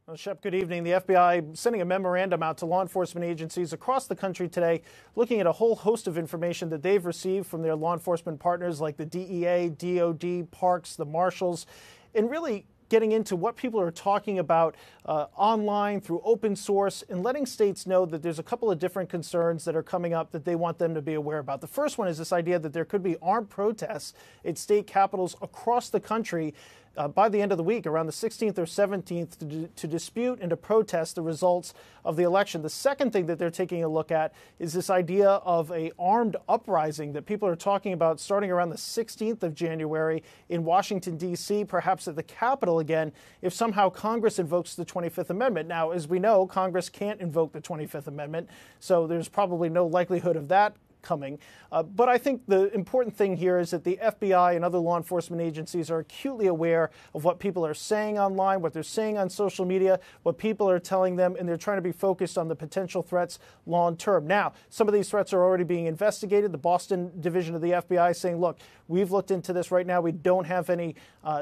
Well, Shep, good evening. The FBI sending a memorandum out to law enforcement agencies across the country today, looking at a whole host of information that they've received from their law enforcement partners like the DEA, DOD, Parks, the Marshals, and really getting into what people are talking about online through open source and letting states know that there's a couple of different concerns that are coming up that they want them to be aware about. The first one is this idea that there could be armed protests at state capitals across the country by the end of the week, around the 16th or 17th, to dispute and to protest the results of the election. The second thing that they're taking a look at is this idea of an armed uprising that people are talking about starting around the 16th of January in Washington, D.C., perhaps at the Capitol again, if somehow Congress invokes the 25th Amendment. Now, as we know, Congress can't invoke the 25th Amendment, so there's probably no likelihood of that coming. But I think the important thing here is that the FBI and other law enforcement agencies are acutely aware of what people are saying online, what they're saying on social media, what people are telling them, and they're trying to be focused on the potential threats long term. Now, some of these threats are already being investigated. The Boston division of the FBI is saying, look, we've looked into this right now. We don't have any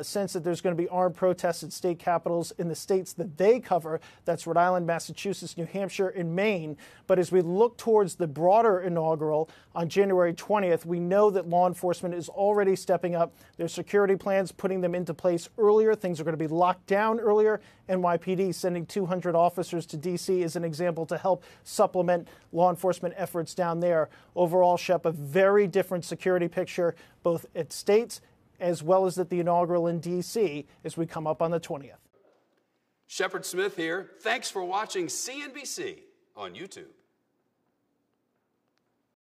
sense that there's going to be armed protests at state capitals in the states that they cover. That's Rhode Island, Massachusetts, New Hampshire, and Maine. But as we look towards the broader inaugural on January 20th, we know that law enforcement is already stepping up their security plans, putting them into place earlier. Things are going to be locked down earlier. NYPD sending 200 officers to D.C. is an example to help supplement law enforcement efforts down there. Overall, Shep, a very different security picture, both at states as well as at the inaugural in D.C. as we come up on the 20th. Shepard Smith here. Thanks for watching CNBC on YouTube.